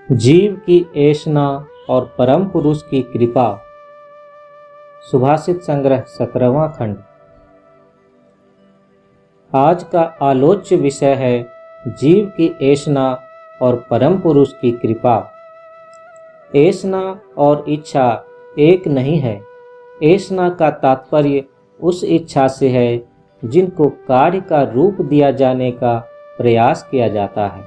जीव की ऐशना और परम पुरुष की कृपा। सुभाषित संग्रह 17वां खंड। आज का आलोच्य विषय है जीव की ऐशना और परम पुरुष की कृपा। ऐशना और इच्छा एक नहीं है। ऐशना का तात्पर्य उस इच्छा से है जिनको कार्य का रूप दिया जाने का प्रयास किया जाता है।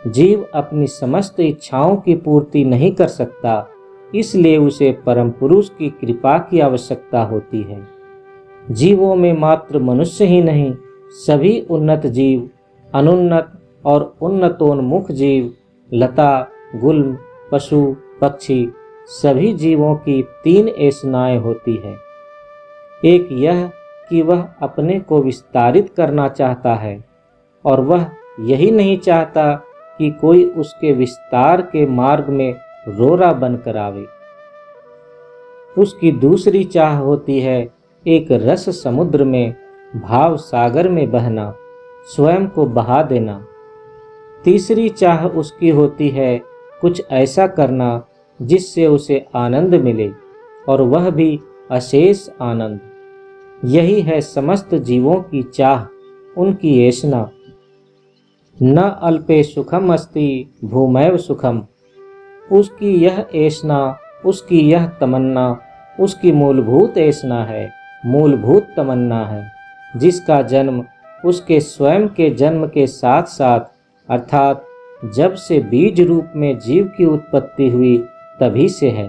जीव अपनी समस्त इच्छाओं की पूर्ति नहीं कर सकता, इसलिए उसे परम पुरुष की कृपा की आवश्यकता होती है। जीवों में मात्र मनुष्य ही नहीं, सभी उन्नत जीव, अनुन्नत और उन्नतोन्मुख जीव, लता, गुल्म, पशु, पक्षी, सभी जीवों की तीन ऐशनाएं होती है। एक यह कि वह अपने को विस्तारित करना चाहता है और वह यही नहीं चाहता कि कोई उसके विस्तार के मार्ग में रोरा बनकर आवे। उसकी दूसरी चाह होती है एक रस समुद्र में, भाव सागर में बहना, स्वयं को बहा देना। तीसरी चाह उसकी होती है कुछ ऐसा करना जिससे उसे आनंद मिले, और वह भी अशेष आनंद। यही है समस्त जीवों की चाह, उनकी ऐशना। न अल्पे सुखम अस्ति भूमैव सुखम। उसकी यह ऐशना, उसकी यह तमन्ना, उसकी मूलभूत ऐशना है, मूलभूत तमन्ना है, जिसका जन्म उसके स्वयं के जन्म के साथ साथ, अर्थात जब से बीज रूप में जीव की उत्पत्ति हुई तभी से है।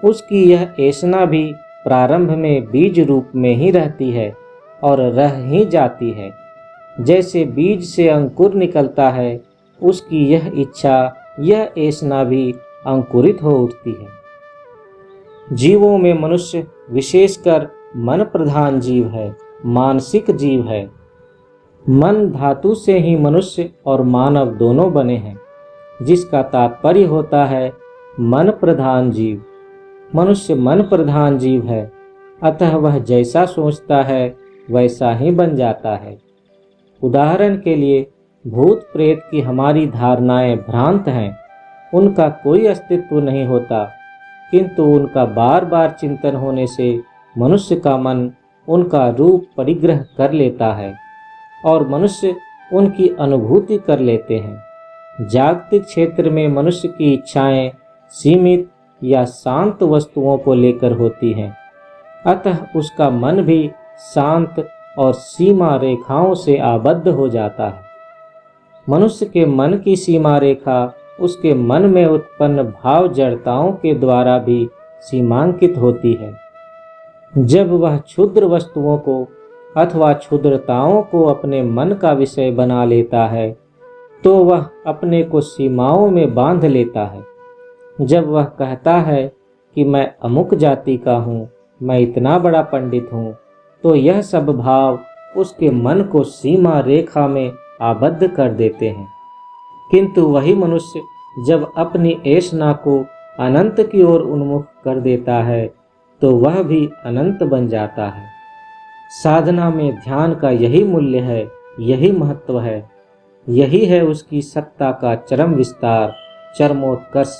उसकी यह ऐशना भी प्रारंभ में बीज रूप में ही रहती है और रह ही जाती है। जैसे बीज से अंकुर निकलता है, उसकी यह इच्छा, यह ऐशना भी अंकुरित हो उठती है। जीवों में मनुष्य विशेषकर मन प्रधान जीव है, मानसिक जीव है। मन धातु से ही मनुष्य और मानव दोनों बने हैं, जिसका तात्पर्य होता है मन प्रधान जीव। मनुष्य मन प्रधान जीव है, अतः वह जैसा सोचता है वैसा ही बन जाता है। उदाहरण के लिए, भूत प्रेत की हमारी धारणाएं भ्रांत हैं, उनका कोई अस्तित्व नहीं होता, किंतु उनका बार बार चिंतन होने से मनुष्य का मन उनका रूप परिग्रह कर लेता है और मनुष्य उनकी अनुभूति कर लेते हैं। जागतिक क्षेत्र में मनुष्य की इच्छाएं सीमित या शांत वस्तुओं को लेकर होती हैं, अतः उसका मन भी शांत और सीमा रेखाओं से आबद्ध हो जाता है। मनुष्य के मन की सीमा रेखा उसके मन में उत्पन्न भाव जड़ताओं के द्वारा भी सीमांकित होती है। जब वह क्षुद्र वस्तुओं को अथवा क्षुद्रताओं को अपने मन का विषय बना लेता है, तो वह अपने को सीमाओं में बांध लेता है। जब वह कहता है कि मैं अमुक जाति का हूँ, मैं इतना बड़ा पंडित हूँ, तो यह सब भाव उसके मन को सीमा रेखा में आबद्ध कर देते हैं। किंतु वही मनुष्य जब अपनी ऐशना को अनंत की ओर उन्मुख कर देता है, तो वह भी अनंत बन जाता है। साधना में ध्यान का यही मूल्य है, यही महत्व है, यही है उसकी सत्ता का चरम विस्तार, चरमोत्कर्ष।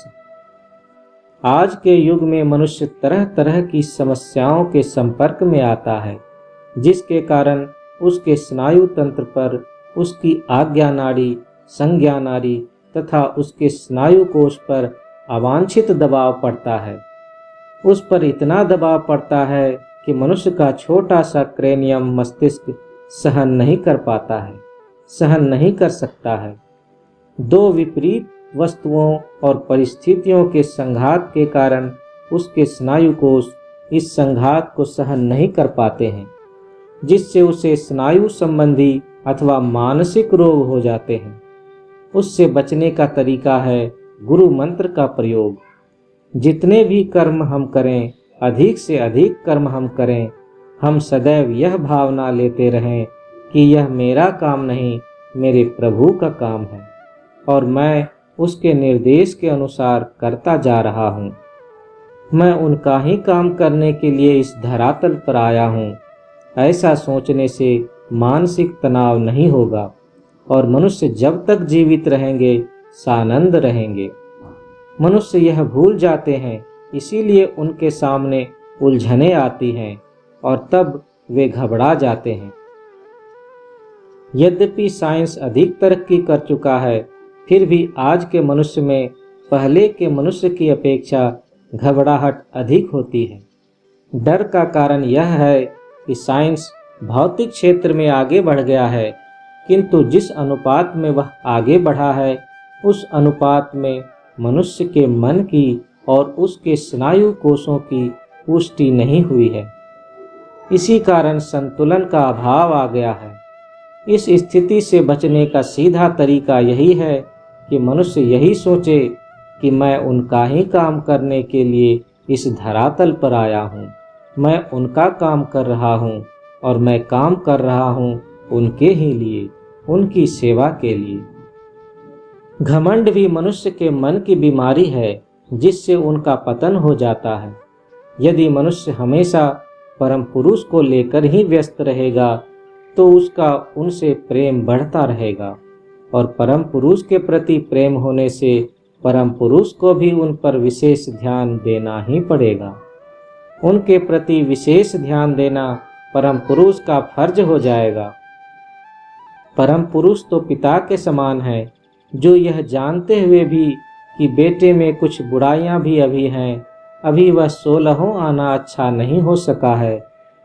आज के युग में मनुष्य तरह तरह की समस्याओं के संपर्क में आता है, जिसके कारण उसके स्नायु तंत्र पर, उसकी आज्ञा नाड़ी, संज्ञा नाड़ी तथा उसके स्नायु कोश पर अवांछित दबाव पड़ता है। उस पर इतना दबाव पड़ता है कि मनुष्य का छोटा सा क्रेनियम मस्तिष्क सहन नहीं कर पाता है, सहन नहीं कर सकता है। दो विपरीत वस्तुओं और परिस्थितियों के संघात के कारण उसके स्नायु कोश इस संघात को सहन नहीं कर पाते हैं, जिससे उसे स्नायु संबंधी अथवा मानसिक रोग हो जाते हैं। उससे बचने का तरीका है गुरु मंत्र का प्रयोग। जितने भी कर्म हम करें, अधिक से अधिक कर्म हम करें, हम सदैव यह भावना लेते रहें कि यह मेरा काम नहीं, मेरे प्रभु का काम है और मैं उसके निर्देश के अनुसार करता जा रहा हूँ। मैं उनका ही काम करने के लिए इस धरातल पर आया हूँ। ऐसा सोचने से मानसिक तनाव नहीं होगा और मनुष्य जब तक जीवित रहेंगे सानंद रहेंगे। मनुष्य यह भूल जाते हैं, इसीलिए उनके सामने उलझनें आती हैं और तब वे घबरा जाते हैं। यद्यपि साइंस अधिक तरक्की कर चुका है, फिर भी आज के मनुष्य में पहले के मनुष्य की अपेक्षा घबराहट अधिक होती है। डर का कारण यह है कि साइंस भौतिक क्षेत्र में आगे बढ़ गया है, किंतु जिस अनुपात में वह आगे बढ़ा है, उस अनुपात में मनुष्य के मन की और उसके स्नायु कोशों की पुष्टि नहीं हुई है। इसी कारण संतुलन का अभाव आ गया है। इस स्थिति से बचने का सीधा तरीका यही है कि मनुष्य यही सोचे कि मैं उनका ही काम करने के लिए इस धरातल पर आया हूँ, मैं उनका काम कर रहा हूँ और मैं काम कर रहा हूँ उनके ही लिए, उनकी सेवा के लिए। घमंड भी मनुष्य के मन की बीमारी है, जिससे उनका पतन हो जाता है। यदि मनुष्य हमेशा परम पुरुष को लेकर ही व्यस्त रहेगा तो उसका उनसे प्रेम बढ़ता रहेगा, और परम पुरुष के प्रति प्रेम होने से परम पुरुष को भी उन पर विशेष ध्यान देना ही पड़ेगा। उनके प्रति विशेष ध्यान देना परम पुरुष का फर्ज हो जाएगा। परम पुरुष तो पिता के समान है, जो यह जानते हुए भी कि बेटे में कुछ बुराइयां भी अभी हैं, अभी वह 16 आना अच्छा नहीं हो सका है,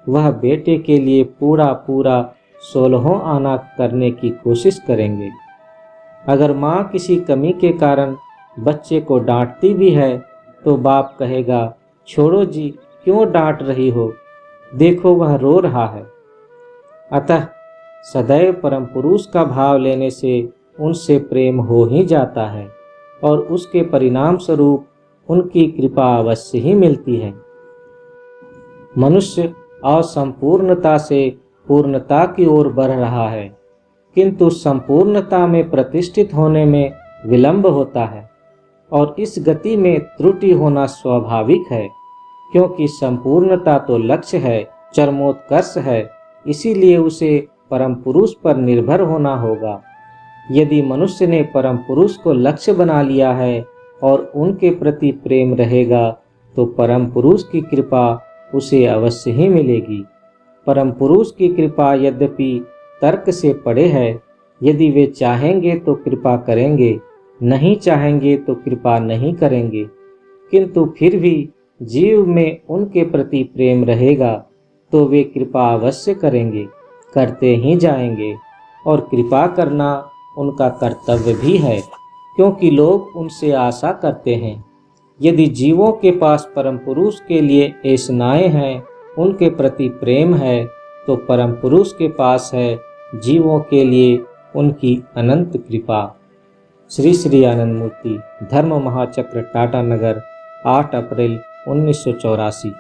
वह बेटे के लिए पूरा 16 आना करने की कोशिश करेंगे। अगर माँ किसी कमी के कारण बच्चे को डांटती भी है तो बाप कहेगा, छोड़ो जी, क्यों डांट रही हो, देखो वह रो रहा है। अतः सदैव परम पुरुष का भाव लेने से उनसे प्रेम हो ही जाता है और उसके परिणाम स्वरूप उनकी कृपा अवश्य ही मिलती है। मनुष्य असंपूर्णता से पूर्णता की ओर बढ़ रहा है, किंतु संपूर्णता में प्रतिष्ठित होने में विलंब होता है, और इस गति में त्रुटि होना स्वाभाविक है, क्योंकि संपूर्णता तो लक्ष्य है, चरमोत्कर्ष है, इसीलिए उसे परम पुरुष पर निर्भर होना होगा। यदि मनुष्य ने परम पुरुष को लक्ष्य बना लिया है और उनके प्रति प्रेम रहेगा तो परम पुरुष की कृपा उसे अवश्य ही मिलेगी। परम पुरुष की कृपा यद्यपि तर्क से परे है, यदि वे चाहेंगे तो कृपा करेंगे, नहीं चाहेंगे तो कृपा नहीं करेंगे, किंतु फिर भी जीव में उनके प्रति प्रेम रहेगा तो वे कृपा अवश्य करेंगे, करते ही जाएंगे, और कृपा करना उनका कर्तव्य भी है, क्योंकि लोग उनसे आशा करते हैं। यदि जीवों के पास परम पुरुष के लिए ऐसनाएं हैं, उनके प्रति प्रेम है, तो परम पुरुष के पास है जीवों के लिए उनकी अनंत कृपा। श्री श्री आनंद मूर्ति, धर्म महाचक्र, टाटा नगर, 8 अप्रैल 1984।